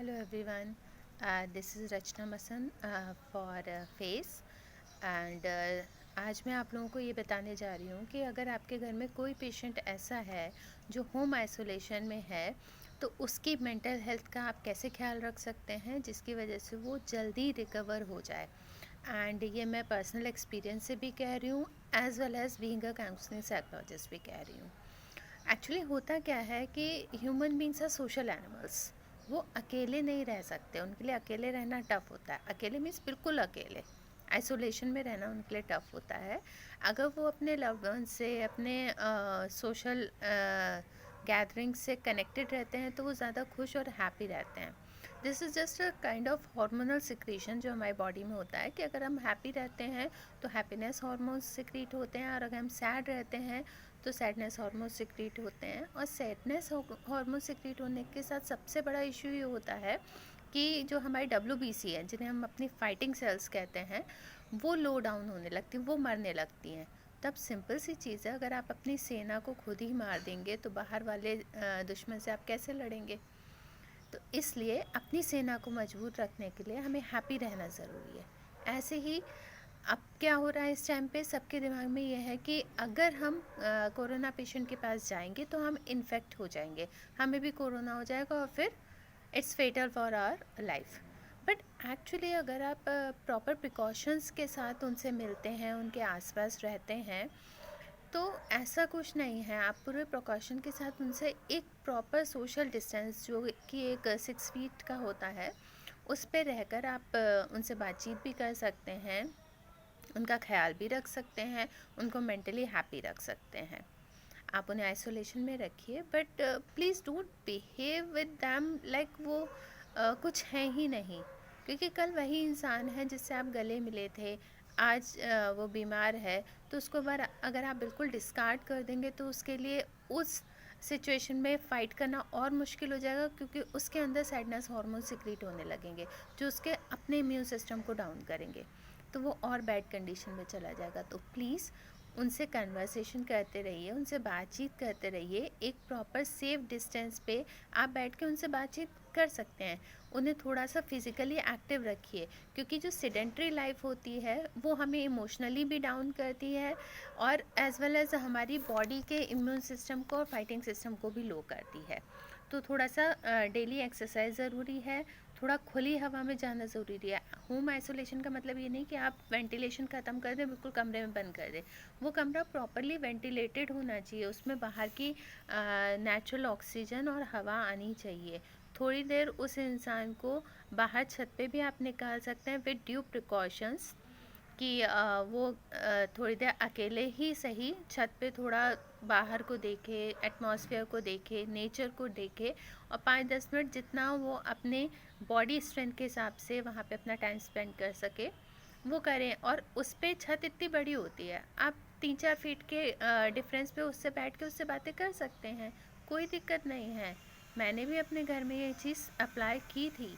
Hello everyone, this is Rachna Masan for face and आज मैं आप लोगों को ये बताने जा रही हूँ कि अगर आपके घर में कोई पेशेंट ऐसा है जो होम आइसोलेशन में है तो उसकी मेंटल हेल्थ का आप कैसे ख्याल रख सकते हैं जिसकी वजह से वो जल्दी रिकवर हो जाए। एंड ये मैं पर्सनल एक्सपीरियंस से भी कह रही हूँ as well as being a counselling psychologist भी कह रही हूँ। एक्चुअली होता क्या है कि human beings are social animals. वो अकेले नहीं रह सकते, उनके लिए अकेले रहना टफ़ होता है। अकेले मीन्स बिल्कुल अकेले, आइसोलेशन में रहना उनके लिए टफ़ होता है। अगर वो अपने लव्ड वन से, अपने सोशल गैदरिंग से कनेक्टेड रहते हैं तो वो ज़्यादा खुश और हैप्पी रहते हैं। This is just a kind of hormonal secretion जो हमारी बॉडी में होता है कि अगर हम हैप्पी रहते हैं तो हैप्पीनेस हार्मोन्स सिक्रीट होते हैं, और अगर हम सैड रहते हैं तो सैडनेस हार्मोन सिक्रीट होते हैं। और सैडनेस हार्मोन सिक्रीट होने के साथ सबसे बड़ा इशू ये होता है कि जो हमारी WBC है, जिन्हें हम अपनी फाइटिंग सेल्स कहते हैं, वो लो डाउन होने लगती हैं, वो मरने लगती हैं। तब सिंपल सी चीज़ है, अगर आप अपनी सेना को खुद ही मार देंगे तो बाहर वाले दुश्मन से आप कैसे लड़ेंगे। तो इसलिए अपनी सेना को मजबूत रखने के लिए हमें हैप्पी रहना ज़रूरी है। ऐसे ही अब क्या हो रहा है इस टाइम पे सबके दिमाग में ये है कि अगर हम कोरोना पेशेंट के पास जाएंगे तो हम इन्फेक्ट हो जाएंगे, हमें भी कोरोना हो जाएगा और फिर it's fatal for our life. But actually अगर आप प्रॉपर प्रिकॉशंस के साथ उनसे मिलते हैं, उनके आसपास रहते हैं, तो ऐसा कुछ नहीं है। आप पूरे प्रिकॉशन के साथ उनसे एक प्रॉपर सोशल डिस्टेंस जो कि एक 6 फीट का होता है उस पर रहकर आप उनसे बातचीत भी कर सकते हैं, उनका ख्याल भी रख सकते हैं, उनको मेंटली हैप्पी रख सकते हैं। आप उन्हें आइसोलेशन में रखिए, but please don't behave with them like वो कुछ है ही नहीं, क्योंकि कल वही इंसान है जिससे आप गले मिले थे, आज वो बीमार है। तो उसको अगर आप बिल्कुल डिस्कार्ड कर देंगे तो उसके लिए उस सिचुएशन में फ़ाइट करना और मुश्किल हो जाएगा, क्योंकि उसके अंदर सैडनेस हार्मोन सिक्रीट होने लगेंगे जो उसके अपने इम्यून सिस्टम को डाउन करेंगे, तो वो और बैड कंडीशन में चला जाएगा। तो प्लीज़ उनसे कन्वर्सेशन करते रहिए, उनसे बातचीत करते रहिए। एक प्रॉपर सेफ डिस्टेंस पे आप बैठ के उनसे बातचीत कर सकते हैं। उन्हें थोड़ा सा फिज़िकली एक्टिव रखिए, क्योंकि जो सेडेंट्री लाइफ होती है वो हमें इमोशनली भी डाउन करती है और एज़ वेल एज़ हमारी बॉडी के इम्यून सिस्टम को और फाइटिंग सिस्टम को भी लो करती है। तो थोड़ा सा डेली एक्सरसाइज ज़रूरी है, थोड़ा खुली हवा में जाना ज़रूरी है। होम आइसोलेशन का मतलब ये नहीं कि आप वेंटिलेशन ख़त्म कर दें, बिल्कुल कमरे में बंद कर दें। वो कमरा प्रॉपरली वेंटिलेटेड होना चाहिए, उसमें बाहर की नेचुरल ऑक्सीजन और हवा आनी चाहिए। थोड़ी देर उस इंसान को बाहर छत पे भी आप निकाल सकते हैं विद ड्यू प्रिकॉशंस, कि वो थोड़ी देर अकेले ही सही छत पे थोड़ा बाहर को देखे, एटमॉस्फेयर को देखे, नेचर को देखे, और 5-10 मिनट जितना वो अपने बॉडी स्ट्रेंथ के हिसाब से वहाँ पे अपना टाइम स्पेंड कर सके वो करें। और उस पर छत इतनी बड़ी होती है, आप 3-4 फीट के डिफरेंस पे उससे बैठ के उससे बातें कर सकते हैं, कोई दिक्कत नहीं है। मैंने भी अपने घर में ये चीज़ अप्लाई की थी,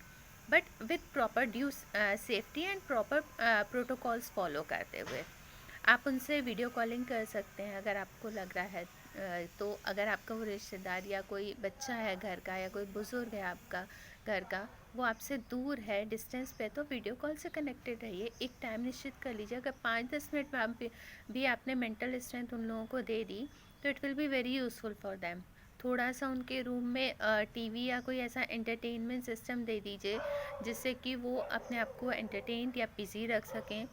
but with proper due safety and proper protocols follow करते हुए। आप उनसे वीडियो कॉलिंग कर सकते हैं अगर आपको लग रहा है तो अगर आपका वो रिश्तेदार या कोई बच्चा है घर का या कोई बुज़ुर्ग है आपका घर का, वो आपसे दूर है डिस्टेंस पे, तो वीडियो कॉल से कनेक्टेड रहिए। एक टाइम निश्चित कर लीजिए, अगर 5-10 मिनट में आप भी आपने मेंटल स्ट्रेंथ उन लोगों को दे दी तो it will be very useful for them. थोड़ा सा उनके रूम में टीवी या कोई ऐसा एंटरटेनमेंट सिस्टम दे दीजिए जिससे कि वो अपने आप को एंटरटेन्ड या बिज़ी रख सकें।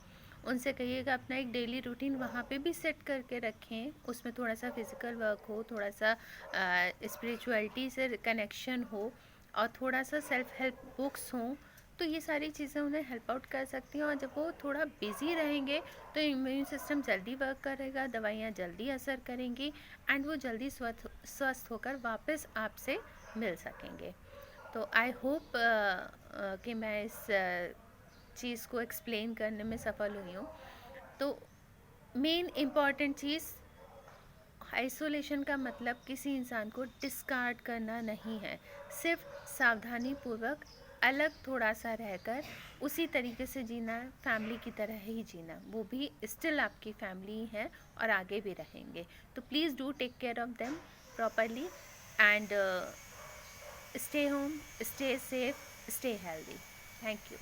उनसे कहिएगा अपना एक डेली रूटीन वहाँ पे भी सेट करके रखें, उसमें थोड़ा सा फिज़िकल वर्क हो, थोड़ा सा स्पिरिचुअलिटी से कनेक्शन हो, और थोड़ा सा सेल्फ हेल्प बुक्स हों। तो ये सारी चीज़ें उन्हें हेल्प आउट कर सकती हैं, और जब वो थोड़ा बिज़ी रहेंगे तो इम्यून सिस्टम जल्दी वर्क करेगा, दवाइयाँ जल्दी असर करेंगी, एंड वो जल्दी स्वस्थ होकर वापस आपसे मिल सकेंगे। तो आई होप कि मैं इस चीज़ को एक्सप्लेन करने में सफल हुई हूँ। तो मेन इम्पॉर्टेंट चीज़, आइसोलेशन का मतलब किसी इंसान को डिस्कार्ड करना नहीं है, सिर्फ सावधानी पूर्वक अलग थोड़ा सा रहकर उसी तरीके से जीना, फैमिली की तरह ही जीना। वो भी स्टिल आपकी फैमिली है और आगे भी रहेंगे। तो please do take care of them properly and stay home, stay safe, Stay healthy. Thank you.